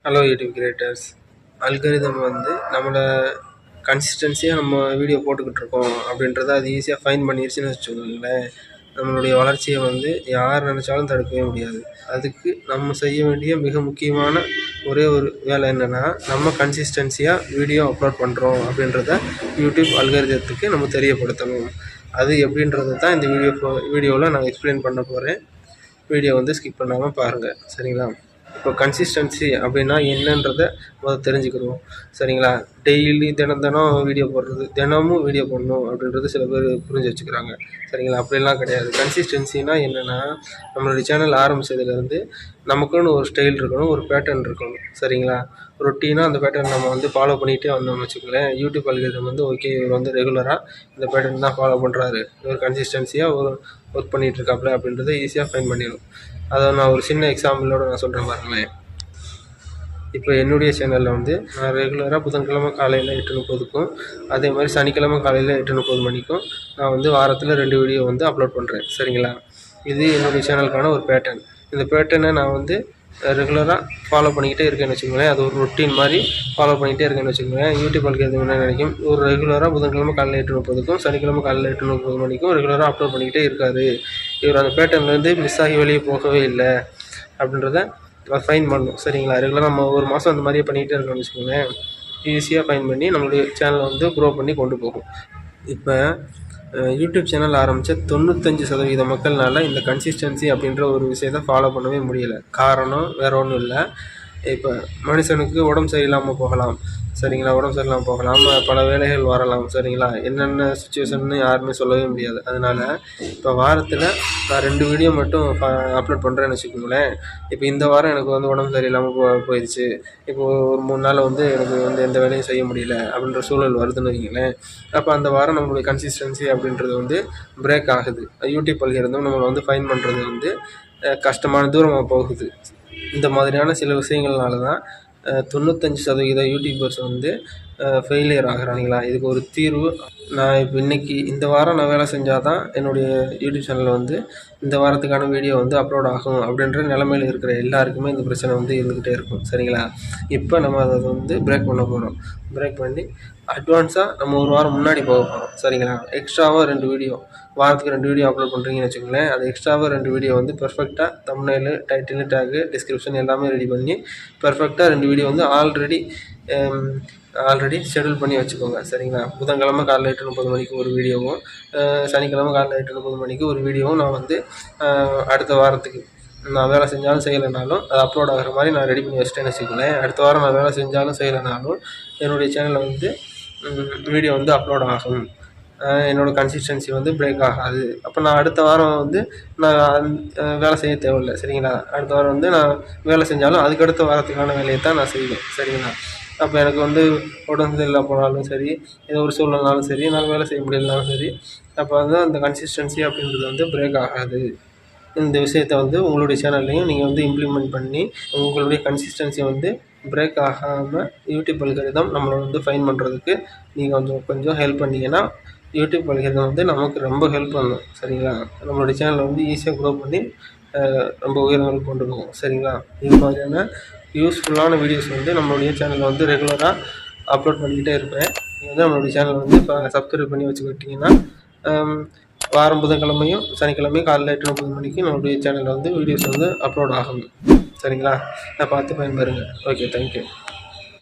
Hello YouTube creators. Algorithm வந்து நம்மளை கன்சிஸ்டன்சியாக நம்ம வீடியோ போட்டுக்கிட்டு இருக்கோம் அப்படின்றத அது ஈஸியாக ஃபைன் பண்ணிருச்சுன்னு வச்சுக்கோங்களேன். நம்மளுடைய வளர்ச்சியை வந்து யார் நினச்சாலும் தடுக்கவே முடியாது. அதுக்கு நம்ம செய்ய வேண்டிய மிக முக்கியமான ஒரே ஒரு வேலை என்னென்னா, நம்ம கன்சிஸ்டன்சியாக வீடியோ அப்லோட் பண்ணுறோம் அப்படின்றத யூடியூப் அல்காரிதத்துக்கு நம்ம தெரியப்படுத்தணும். அது எப்படின்றது தான் இந்த வீடியோவில் நான் எக்ஸ்பிளைன் பண்ண போகிறேன். வீடியோ வந்து ஸ்கிப் பண்ணாமல் பாருங்கள், சரிங்களா? இப்போ கன்சிஸ்டன்சி அப்படின்னா என்னன்றதை தெரிஞ்சுக்கிடுவோம், சரிங்களா? டெய்லி தினம் வீடியோ போடுறது, தினமும் வீடியோ போடணும் அப்படின்றது சில பேர் புரிஞ்சு வச்சுக்கிறாங்க, சரிங்களா? அப்படிலாம் கிடையாது. கன்சிஸ்டன்சினா என்னென்னா, நம்மளுடைய சேனல் ஆரம்பித்ததுலேருந்து நமக்குன்னு ஒரு ஸ்டைல் இருக்கணும், ஒரு பேட்டர்ன் இருக்கணும், சரிங்களா? ரொட்டீனாக அந்த பேட்டர்ன் நம்ம வந்து ஃபாலோ பண்ணிகிட்டே வந்தோம்னு வச்சுக்கோங்களேன். யூடியூப் அல்காரிதம் வந்து ஓகே, இவர் வந்து ரெகுலராக இந்த பேட்டர்ன் தான் ஃபாலோ பண்ணுறாரு, இவர் கன்சிஸ்டன்சியாக ஒர்க் பண்ணிகிட்ருக்காப்புல அப்படின்றத ஈஸியாக ஃபைன் பண்ணிடும். அதை நான் ஒரு சின்ன எக்ஸாம்பிளோடு நான் சொல்கிறேன் பாருங்களேன். இப்போ என்னுடைய சேனலில் வந்து நான் ரெகுலராக புதன்கிழமை காலையில் 8:30க்கும், அதே மாதிரி சனிக்கிழமை காலையில் 8:30 மணிக்கும் நான் வந்து வாரத்தில் 2 வீடியோ வந்து அப்லோட் பண்ணுறேன், சரிங்களா? இது என்னுடைய சேனலுக்கான ஒரு பேட்டர்ன். இந்த பேட்டர்னை நான் வந்து ரெகுலராக ஃபாலோ பண்ணிக்கிட்டே இருக்கேன்னு வச்சுக்கோங்களேன். அது ஒரு ரொட்டீன் மாதிரி ஃபாலோ பண்ணிகிட்டே இருக்கேன்னு வச்சுக்கோங்களேன். யூடியூப் அல்காரிதம் என்ன நினைக்கும், ஒரு ரெகுலராக புதன்கிழமை காலையில் 8:30க்கும் சனிக்கிழமை காலையில் 8:30 மணிக்கும் ரெகுலராக அப்லோட் பண்ணிக்கிட்டே இருக்காரு, இவர் அந்த பேட்டர்ன்லேருந்து மிஸ் ஆகி வெளியே போகவே இல்லை அப்படின்றத ஃபைன் பண்ணணும், சரிங்களா? ரெகுலராக நம்ம ஒரு மாதம் அந்த மாதிரியே பண்ணிகிட்டே இருக்கோம்னு வச்சுக்கோங்களேன். ஈஸியாக ஃபைன் பண்ணி நம்மளுடைய சேனலை வந்து க்ரோ பண்ணி கொண்டு போகும். இப்போ யூடியூப் சேனல் ஆரம்பித்த 95% மக்கள்னால இந்த கன்சிஸ்டன்சி அப்படின்ற ஒரு விஷயத்தை ஃபாலோ பண்ணவே முடியலை. காரணம் வேறு ஒன்றும் இல்லை. இப்போ மனுஷனுக்கு உடம்பு சரியில்லாமல் போகலாம், சரிங்களா? உடம்பு சரியில்லாமல் போகலாம், பல வேலைகள் வரலாம், சரிங்களா? என்னென்ன சுச்சுவேஷன்னு யாருமே சொல்லவே முடியாது. அதனால் இப்போ வாரத்தில் நான் 2 வீடியோ மட்டும் அப்லோட் பண்ணுறேன்னு வச்சுக்கோங்களேன். இப்போ இந்த வாரம் எனக்கு வந்து உடம்பு சரியில்லாமல் போயிடுச்சு, இப்போது ஒரு 3 நாள் வந்து எனக்கு வந்து எந்த வேலையும் செய்ய முடியல அப்படின்ற சூழல் வருதுன்னு வைங்களேன். அப்போ அந்த வாரம் நம்மளுடைய கன்சிஸ்டன்சி அப்படின்றது வந்து பிரேக் ஆகுது. யூடியூப் அல்காரிதம் நம்மளை வந்து ஃபைன் பண்ணுறது வந்து கஷ்டமான தூரமாக போகுது. இந்த மாதிரியான சில விஷயங்கள்னால தான் 95% யூடியூபர்ஸ் வந்து ஃபெயிலியர் ஆகிறாங்களா. இதுக்கு ஒரு தீர்வு நான் இப்போ இன்றைக்கி இந்த வாரம் நான் வேலை செஞ்சால் தான் என்னுடைய யூடியூப் சேனலில் வந்து இந்த வாரத்துக்கான வீடியோ வந்து அப்லோட் ஆகும் அப்படின்ற நிலைமையில் இருக்கிற எல்லாருக்குமே இந்த பிரச்சனை வந்து இருந்துக்கிட்டே இருக்கும், சரிங்களா? இப்போ நம்ம அதை வந்து பிரேக் பண்ண போகிறோம். பிரேக் பண்ணி அட்வான்ஸாக நம்ம ஒரு வாரம் முன்னாடி போக போகிறோம், சரிங்களா? எக்ஸ்ட்ராவாக 2 வீடியோ, வாரத்துக்கு 2 வீடியோ அப்லோட் பண்ணுறீங்கன்னு வச்சுக்கோங்களேன். அது எக்ஸ்ட்ராவாக 2 வீடியோ வந்து பெர்ஃபெக்டாக தம்ப்நெயில், டைட்டில், டேகு, டிஸ்கிரிப்ஷன் எல்லாமே ரெடி பண்ணி பெர்ஃபெக்டாக 2 வீடியோ வந்து ஆல்ரெடி ஷெடியூல் பண்ணி வச்சுக்கோங்க, சரிங்களா? புதன்கிழமை காலையில் 8:30 மணிக்கு ஒரு வீடியோவும், சனிக்கிழமை காலையில் 8:30 மணிக்கு ஒரு வீடியோவும் நான் வந்து அடுத்த வாரத்துக்கு நான் வேலை செஞ்சாலும் செய்யலைனாலும் அது அப்லோட் ஆகிற மாதிரி நான் ரெடி பண்ணி வச்சிட்டேன்னு வச்சுக்கோங்களேன். அடுத்த வாரம் நான் வேலை செஞ்சாலும் செய்யலைனாலும் என்னுடைய சேனலில் வந்து வீடியோ வந்து அப்லோட் ஆகும். என்னோடய கன்சிஸ்டன்சி வந்து பிரேக் ஆகாது. அப்போ நான் அடுத்த வாரம் வந்து நான் வேலை செய்ய தேவையில்லை, சரிங்களா? அடுத்த வாரம் வந்து நான் வேலை செஞ்சாலும் அதுக்கடுத்த வாரத்துக்கான வேலையை தான் நான் செய்வேன், சரிங்களா? அப்போ எனக்கு வந்து உடம்பு சரியில்லாம போனாலும் சரி, ஏதோ ஒரு சூழ்நிலைனாலும் சரி, என்னால் வேலை செய்ய முடியலனாலும் சரி, அப்போ வந்து அந்த கன்சிஸ்டன்சி அப்படின்றது வந்து பிரேக் ஆகாது. இந்த விஷயத்தை வந்து உங்களுடைய சேனல்லையும் நீங்கள் வந்து இம்ப்ளிமெண்ட் பண்ணி உங்களுடைய கன்சிஸ்டன்சியை வந்து பிரேக் ஆகாமல் யூடியூப் அல்காரிதம் நம்மளை வந்து ஃபைன் பண்ணுறதுக்கு நீங்கள் கொஞ்சம் ஹெல்ப் பண்ணிங்கன்னா யூடியூப் அல்காரிதம் வந்து நமக்கு ரொம்ப ஹெல்ப் பண்ணும், சரிங்களா? நம்மளுடைய சேனலை வந்து ஈஸியாக க்ரோ பண்ணி ரொம்ப உயரங்களுக்கு கொண்டு போகும், சரிங்களா? இது மாதிரியான யூஸ்ஃபுல்லான வீடியோஸ் வந்து நம்மளுடைய சேனலில் வந்து ரெகுலராக அப்லோட் பண்ணிக்கிட்டே இருப்பேன். நீங்கள் வந்து நம்மளுடைய சேனலை வந்து இப்போ சப்ஸ்கிரைப் பண்ணி வச்சுக்கிட்டிங்கன்னா வாரம் புதன்கிழமையும் சனிக்கிழமையும் காலையில் 8:30 மணிக்கு நம்மளுடைய சேனலில் வந்து வீடியோஸ் வந்து அப்லோட் ஆகும், சரிங்களா? நான் பார்த்து பயன்பெறுங்க. Okay, thank you.